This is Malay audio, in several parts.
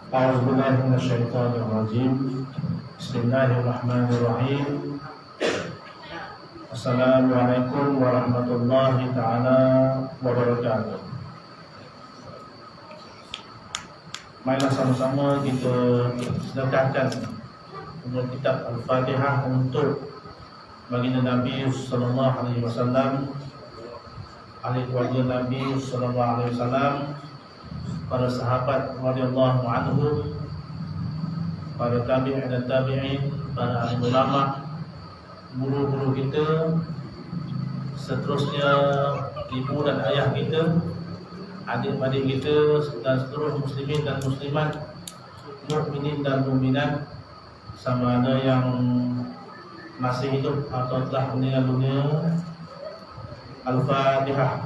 أعوذ بالله من الشيطان الرجيم. بسم الله الرحمن الرحيم. Assalamualaikum warahmatullahi ta'ala wabarakatuh. Marilah sama-sama kita sedekahkan untuk kitab Al-Fatihah untuk baginda Nabi sallallahu alaihi wasallam, ahli keluarga Nabi sallallahu alaihi wasallam, para sahabat radhiyallahu anhum, para tabi'in dan tabi'in, para alim ulama, guru-guru kita, seterusnya ibu dan ayah kita, adik-adik kita, dan seluruh muslimin dan muslimat, mukminin dan mukminat, sama ada yang masih hidup atau telah meninggal dunia. Al-Fatihah.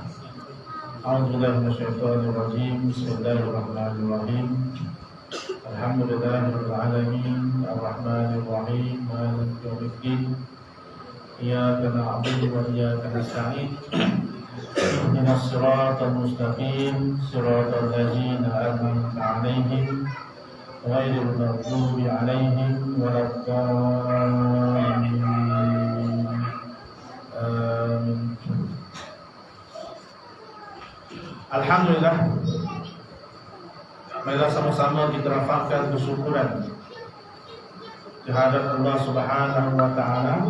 A'udzubillahi minasyaitonir rajim. Bismillahirrahmanirrahim. Alhamdulillahirabbil alamin, arrahmanir rahim, maliki yaumiddin. Iyyaka na'budu wa iyyaka nasta'in. Ihdinas siratal mustaqim, siratal ladzina an'amta 'alaihim ghairil maghdubi 'alaihim waladdallin. Amin. Alhamdulillah. Marilah sama-sama kita rafakkan kesyukuran kehadirat Allah Subhanahu wa taala,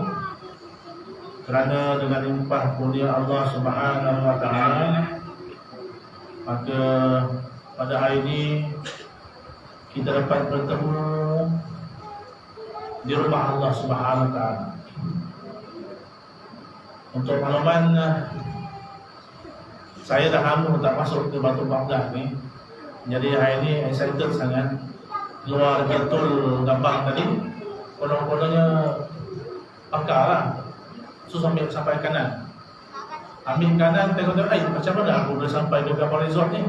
kerana dengan limpah kurnia Allah Subhanahu wa taala, maka pada hari ini kita dapat bertemu di rumah Allah Subhanahu wa taala. Untuk makluman, saya dah lama tak masuk ke Batu Baghdad ni. Jadi hari ni excited sangat. Keluar betul gampang tadi, kodong-kodongnya pakar lah. So sampai kanan, ambil kanan, tengok-tengok, macam mana aku dah sampai ke kapal resort ni.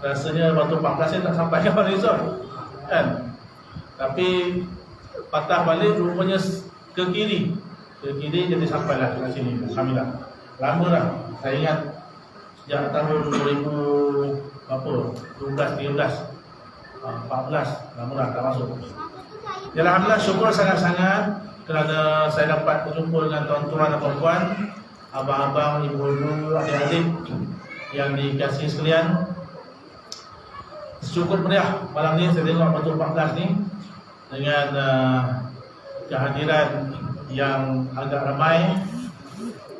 Rasanya Batu 14 tak sampai kapal resort kan. Tapi patah balik rupanya ke kiri, jadi sampailah kat sini. Alhamdulillah. Lama dah, saya ingat sejak tahun 2012, 13, 14, lama dah tak masuk. Ya, alhamdulillah, syukur sangat-sangat kerana saya dapat berjumpa dengan tuan-tuan dan puan-puan, abang-abang, ibu-ibu, adik-adik yang dikasihi sekalian. Cukup meriah malam ni saya tengok Batu 14 ni dengan kehadiran yang agak ramai.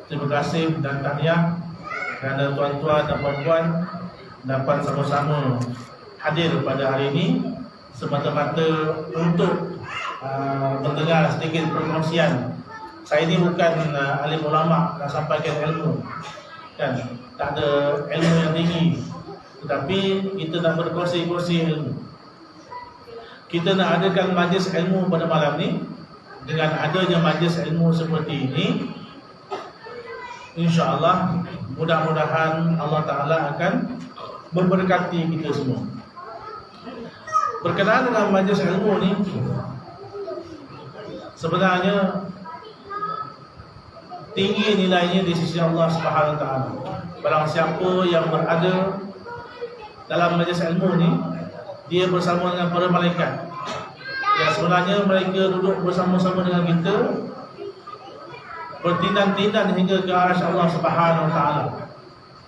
Terima kasih dan tahniah kerana tuan-tuan dan puan-puan dapat sama-sama hadir pada hari ini semata-mata untuk mendengar sedikit perkongsian. Saya ini bukan alim ulama nak sampaikan ilmu kan, tak ada ilmu yang tinggi, tetapi kita nak berkongsi ilmu. Kita nak adakan majlis ilmu pada malam ni. Dengan adanya majlis ilmu seperti ini, insya-Allah mudah-mudahan Allah Ta'ala akan memberkati kita semua. Berkenaan dengan majlis ilmu ni, sebenarnya tinggi nilainya di sisi Allah Subhanahu Wa Ta'ala. Barang siapa yang berada dalam majlis ilmu ni, dia bersama dengan para malaikat. Ya, sebenarnya mereka duduk bersama-sama dengan kita, bertindan-tindan hingga ke arsy Allah Subhanahu Wa Ta'ala.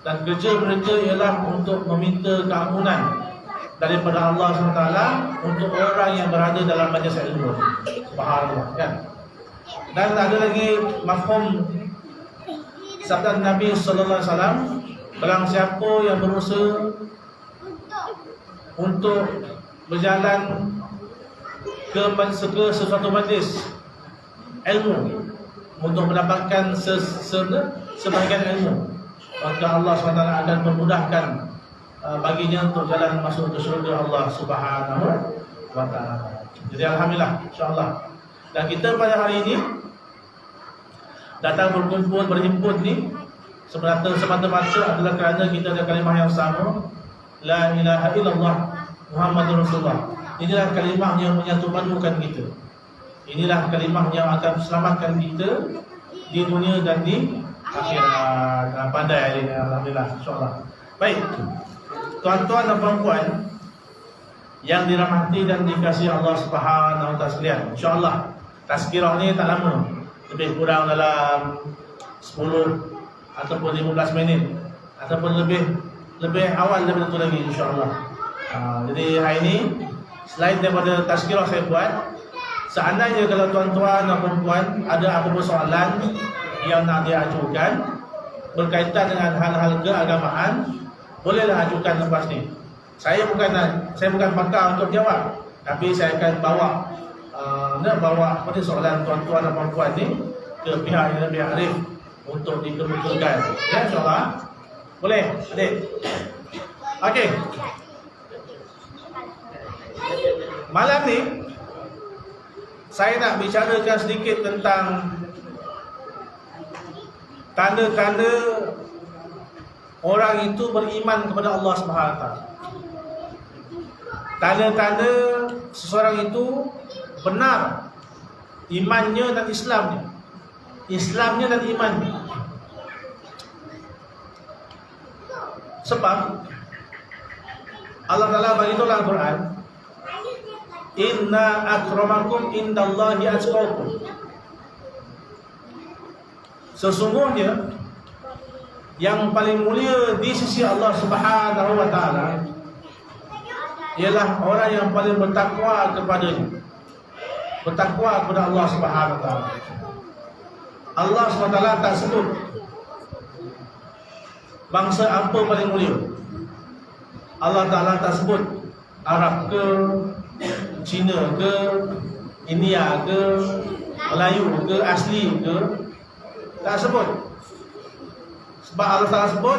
Dan kerja mereka ialah untuk meminta keampunan daripada Allah SWT untuk orang yang berada dalam majlis ilmu. Subhanallah, kan? Dan ada lagi mafhum sabda Nabi sallallahu alaihi wasallam, barang siapa yang berusaha untuk berjalan ke sesuatu majlis ilmu untuk mendapatkan sebahagian ilmu, maka Allah SWT akan memudahkan baginya untuk jalan masuk ke syurga Allah Subhanahu wa Ta'ala. Jadi alhamdulillah, insya-Allah. Dan kita pada hari ini datang berkumpul, berhimpun ni semata-mata adalah kerana kita ada kalimah yang sama, la ilaha illallah Muhammadur Rasulullah. Inilah kalimah yang menyatupadukan kita. Inilah kalimah yang akan selamatkan kita di dunia dan di akhirat. Pandai ini, alhamdulillah, insya-Allah. Baik. Tuan-tuan dan puan-puan, yang dirahmati dan dikasihi Allah Subhanahu wa taala sekalian. Insya-Allah tazkirah ni tak lama. Lebih kurang dalam 10 ataupun 15 minit ataupun lebih awal daripada itu lagi insya-Allah. Jadi hari ini selain daripada tazkirah saya buat, seandainya kalau tuan-tuan dan puan-puan ada apa-apa soalan yang nak diajukan berkaitan dengan hal-hal keagamaan, bolehlah ajukan lepas ni. Saya bukan pakar untuk jawab, tapi saya akan bawa soalan tuan-tuan dan puan-puan ni ke pihak yang lebih arif untuk dikemukakan. Ya, insya-Allah. Boleh, adik? Okey. Malam ni saya nak bicarakan sedikit tentang tanda-tanda orang itu beriman kepada Allah Subhanahu wa taala. Tanda-tanda seseorang itu benar imannya dan Islamnya dan imannya. Sebab Allah Taala beritahu dalam Quran, "Inna akramakum indallahi atqakum." Sesungguhnya yang paling mulia di sisi Allah Subhanahu wa taala ialah orang yang paling bertakwa kepadanya. Bertakwa kepada Allah Subhanahu wa taala. Allah Subhanahu wa taala tak sebut bangsa apa paling mulia. Allah Taala tak sebut Arab ke, Cina ke, India ke, Melayu ke, asli ke, tak sebut. Sebab Allah Taala sebut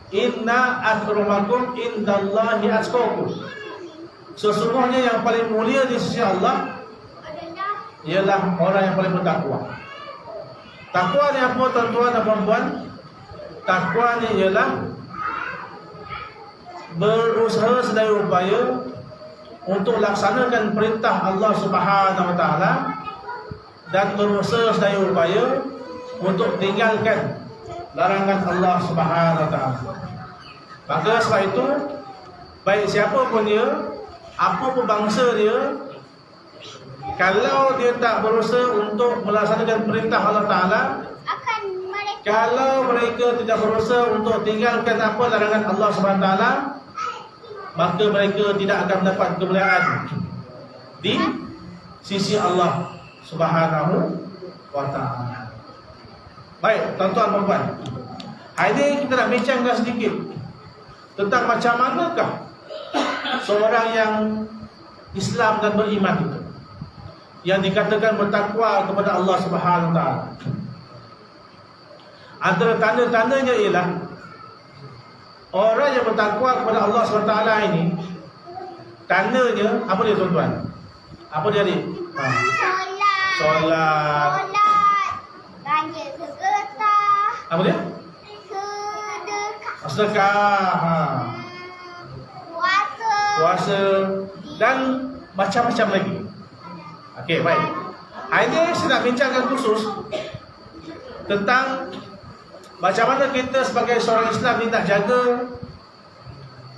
inna akramakum indallahi atqakum. Sesungguhnya yang paling mulia di sisi Allah ialah orang yang paling bertakwa. Takwa ni apa tuan-tuan dan puan-puan? Takwa ni ialah berusaha sedaya upaya untuk laksanakan perintah Allah Subhanahu wa taala dan berusaha sedaya upaya untuk tinggalkan larangan Allah Subhanahu wa taala. Maka sebab itu baik siapa pun dia, apa pun bangsa dia, kalau dia tak berusaha untuk melaksanakan perintah Allah Taala, kalau mereka tidak berusaha untuk tinggalkan apa larangan Allah Subhanahu wa taala, maka mereka tidak akan mendapat kemuliaan di sisi Allah Subhanahu wa taala. Baik, tuan-tuan dan puan, hari ini kita nak bincangkan sedikit tentang macam manakah seorang yang Islam dan beriman itu, yang dikatakan bertakwa kepada Allah Subhanahu wa taala. Antara tanda-tandanya ialah orang yang bertakwa kepada Allah Subhanahu wa taala ini, tandanya apa dia tuan-tuan? Apa dia adik? Solat. Raya sedekah. Apa dia? Sedekah. Puasa dan macam-macam lagi. Okey, baik. Hari ini saya nak bincangkan khusus tentang macam mana kita sebagai seorang Islam ni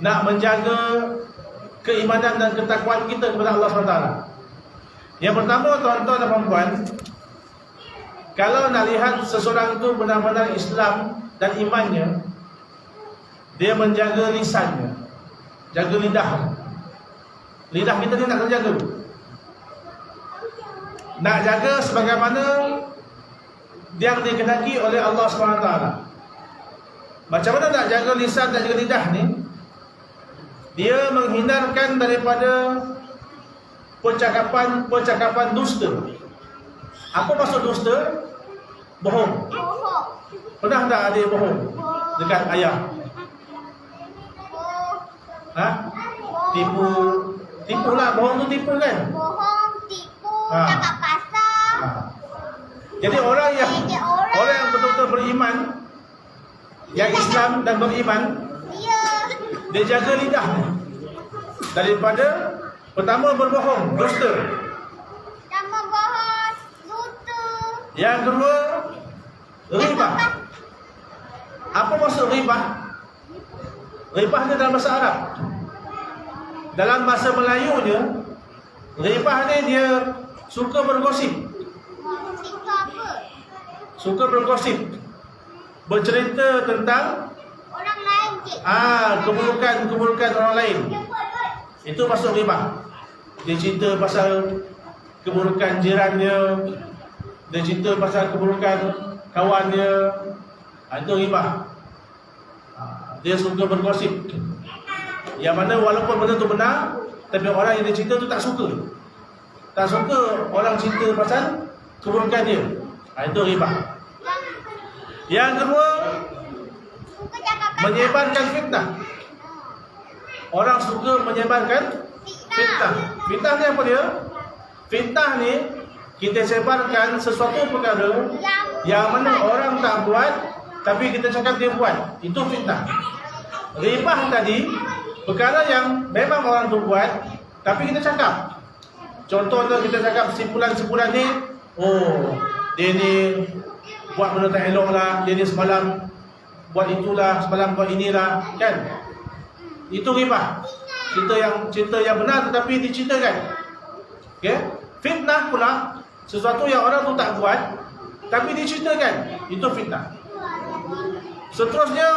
nak menjaga keimanan dan ketakwaan kita kepada Allah SWT. Yang pertama, tuan-tuan dan puan-puan, kalau nak lihat seseorang itu benar-benar Islam dan imannya, dia menjaga lisannya, jaga lidah. Lidah kita ni nak terjaga. Nak jaga sebagaimana yang dikehendaki oleh Allah SWT. Macam mana nak jaga lisan dan jaga lidah ni? Dia menghindarkan daripada percakapan dusta. Apa maksud dusta? Bohong. Pernah tak ada bohong dekat ayah? Tipulah, bohong tu tipu kan? Bohong, tipu, cakap pasal. Jadi orang yang betul-betul beriman, yang Islam dan beriman, dia jaga lidah daripada pertama berbohong, dusta. Pertama bohong, dusta. Yang kedua, ribah. Apa maksud ribah? Ribah ni dalam bahasa Arab. dalam bahasa Melayunya, ghibah ni dia suka bergosip. Itu apa? Suka bergosip, bercerita tentang Orang lain cik. keburukan orang lain. Itu masuk ghibah. Dia cerita pasal keburukan jirannya, dia cerita pasal keburukan kawannya. Itu ghibah. Dia suka bergosip, yang mana walaupun benda tu benar, tapi orang yang dia cerita tu tak suka. Tak suka orang cerita pasal keburukan dia. Itu ghibah. Yang kedua, Suka cakap kasar. menyebarkan fitnah. Orang suka menyebarkan fitnah. Fitnah ni apa dia? Fitnah ni kita sebarkan sesuatu perkara yang mana orang tak buat, tapi kita cakap dia buat. Itu fitnah. Ghibah tadi, perkara yang memang orang tu buat, tapi kita cakap. Contohnya kita cakap simpulan-simpulan ni, oh, dia ni buat benda tak elok lah, dia ni semalam buat itulah, semalam buat inilah, kan? Itu ghibah. Cerita yang benar tetapi diceritakan. Okay? Fitnah pula, sesuatu yang orang tu tak buat tapi diceritakan. Itu fitnah. Seterusnya,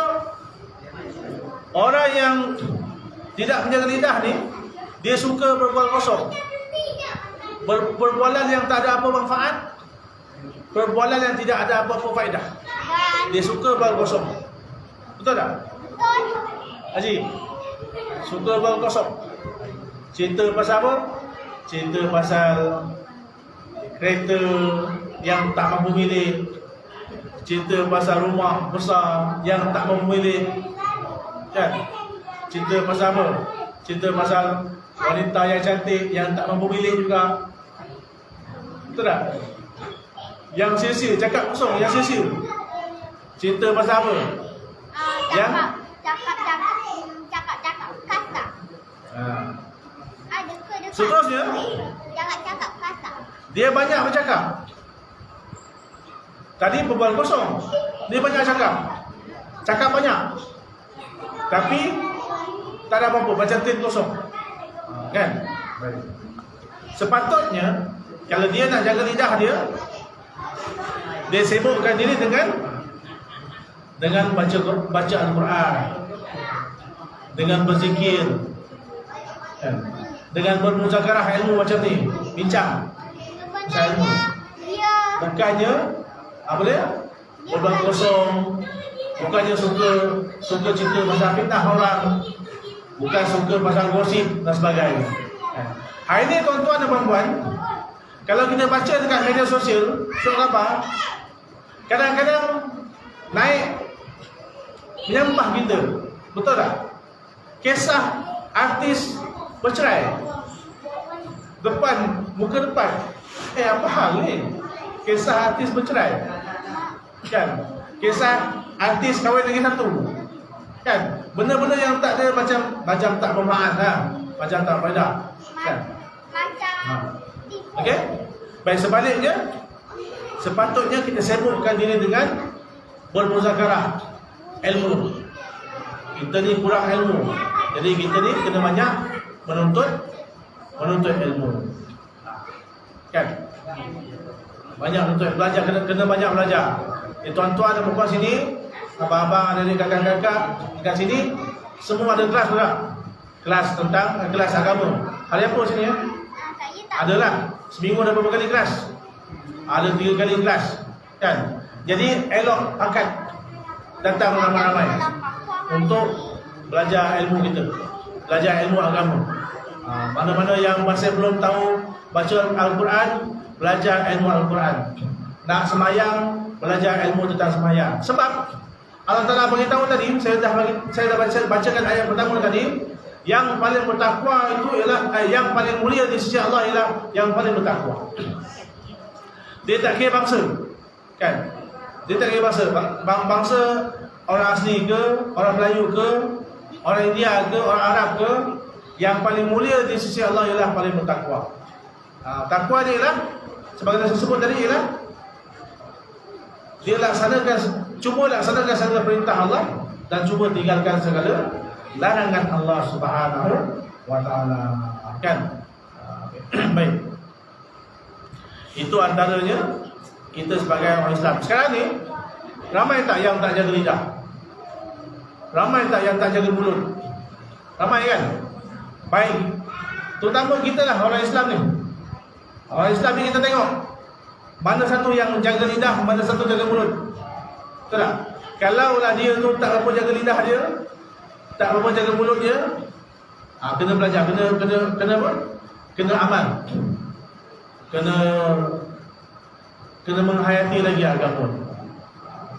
orang yang tidak menjaga lidah ni, dia suka berbual kosong. Perbualan yang tak ada apa manfaat, perbualan yang tidak ada apa-apa faedah. Dia suka berbual kosong. Betul tak? Haji, suka berbual kosong. Cerita pasal apa? Cerita pasal kereta yang tak mampu milik, cerita pasal rumah besar yang tak mampu milik, kan? Cerita pasal apa? Cerita pasal wanita yang cantik yang tak mampu milik juga. Betul tak? Yang sia-sia, cakap kosong, yang sia-sia. Cerita pasal apa? Yang Cakap kasar. Ada ke dekat? Seterusnya, Jangan cakap kasar. dia banyak bercakap. Tadi berbual kosong, dia banyak cakap. Cakap banyak, tapi tak ada apa-apa, macam tin kosong. Kan? Sepatutnya, kalau dia nak jaga lidah dia, dia sibukkan diri dengan baca Al-Quran, dengan berzikir, kan? Dengan bermuzakarah ilmu macam ni, bincang. Sebenarnya dia Bukannya apa dia? Berbual kosong. Bukannya suka cerita pasal fitnah orang, bukan suka pasal gosip dan sebagainya. Hari ini tuan-tuan dan puan-puan, kalau kita baca dekat media sosial, surat apa? Kadang-kadang naik menyembah kita. Betul tak? Kisah artis bercerai muka depan. Apa hal ni? Kisah artis bercerai, kan? Kisah artis kahwin lagi satu, kan? Benda-benda yang tak ada, macam tak bermanfaat lah, macam tak faedah, kan? macam Okey? Baik, sebaliknya, sepatutnya kita sibukkan diri dengan bermuzakarah ilmu. Kita ni kurang ilmu, jadi kita ni kena banyak menuntut ilmu, kan? Banyak menuntut belajar, kena banyak belajar. Tuan-tuan dan puan sini, abang-abang ada kakak-kakak dekat sini, semua ada kelas juga. Kelas tentang kelas agama. Hari apa sini ya? saya tak Adalah seminggu ada berapa kali kelas? Ada 3 kali kelas, kan? Jadi elok akad datang ramai-ramai untuk belajar ilmu kita, belajar ilmu agama. Mana-mana yang masih belum tahu baca Al-Quran, belajar ilmu Al-Quran. Nak semayang, belajar ilmu tentang semayang. Sebab Allah Ta'ala beritahu tadi, saya dah bacakan ayat pertama tadi, yang paling bertakwa itu ialah yang paling mulia di sisi Allah ialah yang paling bertakwa. Dia tak kira bangsa, kan? Dia tak kira bangsa orang asli ke, orang Melayu ke, orang India ke, orang Arab ke, yang paling mulia di sisi Allah ialah paling bertakwa. Takwa dia ialah, sebagai saya sebut tadi, ialah dia cuba laksanakan segala perintah Allah dan cuba tinggalkan segala larangan Allah Subhanahu wa taala. Kan? Baik. Itu antaranya kita sebagai orang Islam. Sekarang ni ramai tak yang tak jaga lidah? Ramai tak yang tak jaga mulut? Ramai kan? Baik. Terutama kita lah orang Islam ni. Orang Islam ni kita tengok mana satu yang jaga lidah, mana satu jaga mulut. Betul tak? Kalau lah dia tu tak berapa jaga lidah dia, tak berapa jaga mulut dia, kena belajar, kena apa? Kena amal. Kena menghayati lagi agama.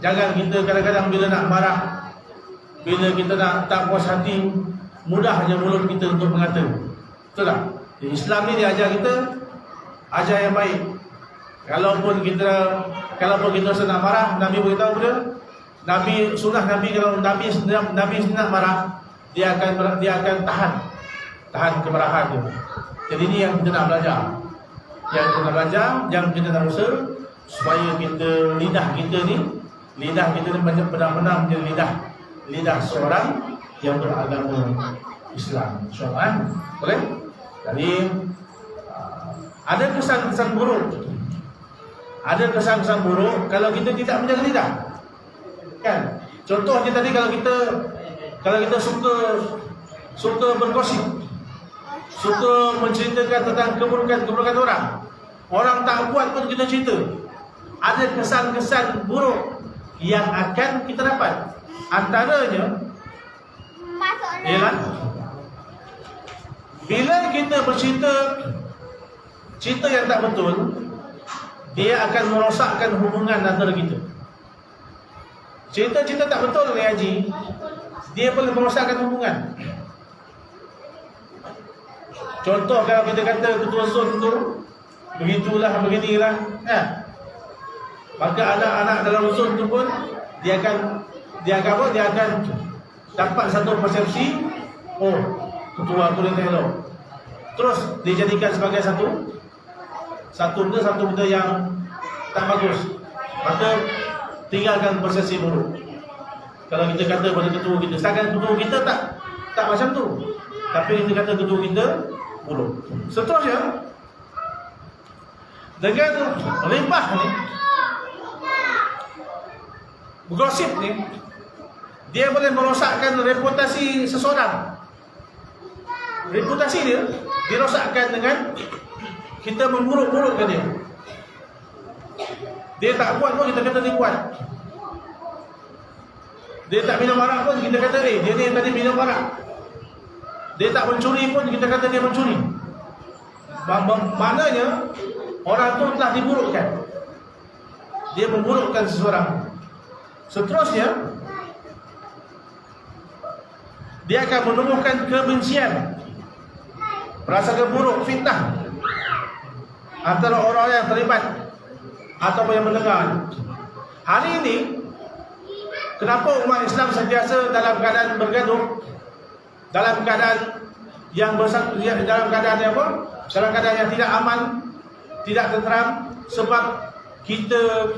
Jangan kita kadang-kadang bila nak marah, bila kita nak tak puas hati, mudah hanya mulut kita untuk mengata. Betul tak? Islam ni dia ajar kita ajar yang baik. Kalaupun kita nak marah, Nabi beritahu dia, Nabi sunnah Nabi, kalau Nabi nak marah, dia akan tahan kemarahan dia. Jadi ini yang kita nak belajar. Yang kita nak belajar, yang kita nak usaha supaya lidah kita ni benar-benar menjadi lidah seorang yang beragama Islam. InsyaAllah. Boleh? Jadi ada kesan-kesan buruk. Ada kesan-kesan buruk kalau kita tidak menjaga lidah. Kan? Contohnya tadi kalau kita suka bergosip, suka menceritakan tentang keburukan orang. Orang tak buat pun kita cerita. Ada kesan-kesan buruk yang akan kita dapat. Antaranya ialah bila kita bercerita cerita yang tak betul, dia akan merosakkan hubungan antara kita. Cerita-cerita tak betul ni Haji, dia boleh merosakkan hubungan. Contoh kalau kita kata ketua zon tu begitulah, beginilah, maka anak-anak dalam zon tu pun dia akan dapat satu persepsi, oh, ketua tu dia tak elok. Terus dijadikan sebagai satu benda yang tak bagus. Maka tinggalkan persepsi buruk. Kalau kita kata pada ketua kita, sedangkan ketua kita tak macam tu, tapi kita kata ketua kita buruk. Seterusnya, dengan ribah ni, gosip ni, dia boleh merosakkan reputasi seseorang. Reputasi dia dirosakkan dengan kita memburuk-burukkan dia. Dia tak buat pun kita kata dia buat. Dia tak minum arak pun kita kata dia ni tadi minum arak. Dia tak mencuri pun kita kata dia mencuri. Maknanya orang tu telah diburukkan. Dia memburukkan seseorang. Seterusnya, dia akan menumbuhkan kebencian, prasangka buruk, fitnah antara orang yang terlibat ataupun yang mendengar. Hari ini, kenapa umat Islam sentiasa dalam keadaan bergaduh, dalam keadaan yang dalam keadaan yang apa? Dalam keadaan yang tidak aman, tidak tenteram, sebab kita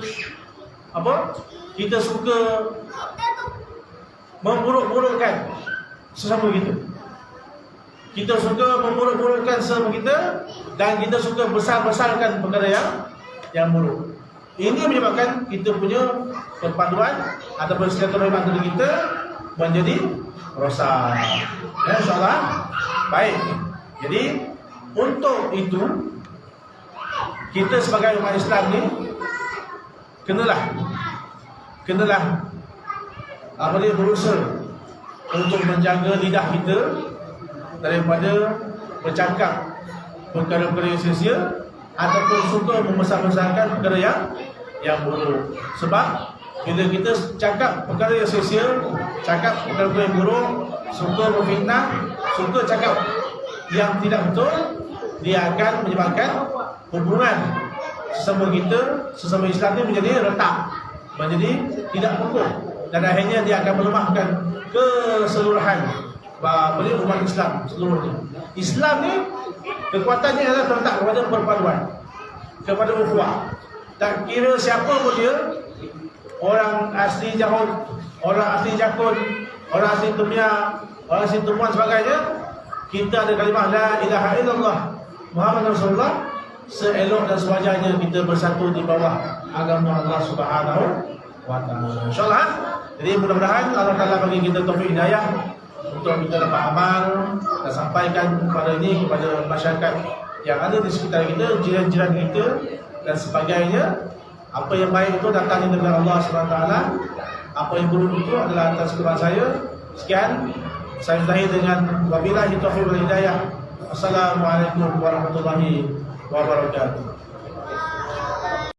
suka memburuk-burukkan sesama kita. Kita suka memburuk-burukkan sesama kita, dan kita suka besar-besarkan perkara yang buruk. Ini menyebabkan kita punya perpaduan ataupun silaturahmi antara kita menjadi rosak. InsyaAllah. Baik. Jadi untuk itu, kita sebagai umat Islam ni kenalah berusaha untuk menjaga lidah kita daripada bercakap perkara-perkara yang sia-sia ataupun suka membesar-besarkan perkara yang buruk. Sebab bila kita cakap perkara yang sia-sia, cakap perkara yang buruk, suka berfitnah, suka cakap yang tidak betul, dia akan menyebabkan hubungan sesama Islam ini menjadi retak, menjadi tidak kukuh, dan akhirnya dia akan melemahkan keseluruhan umat Islam seluruhnya. Islam ni kekuatannya adalah terletak kepada perpaduan, kepada ukhuwah. Tak kira siapa pun dia, orang asli Jahud, orang asli Jakun, orang asli Tumia, orang asli Tumuan sebagainya, kita ada kalimah la ilaha illallah Muhammad Rasulullah, seelok dan sewajarnya kita bersatu di bawah agama Allah Subhanahu wa taala. Insyaallah. Jadi mudah-mudahan Allah Taala bagi kita taufik hidayah untuk kita dapat amal dan sampaikan kepada ini kepada masyarakat yang ada di sekitar kita, jiran-jiran kita dan sebagainya. Apa yang baik itu datang dari Allah SWT. Apa yang buruk itu adalah atas kesalahan saya. Sekian, saya akhiri dengan wabillahi taufiq wal hidayah. Assalamualaikum warahmatullahi wabarakatuh.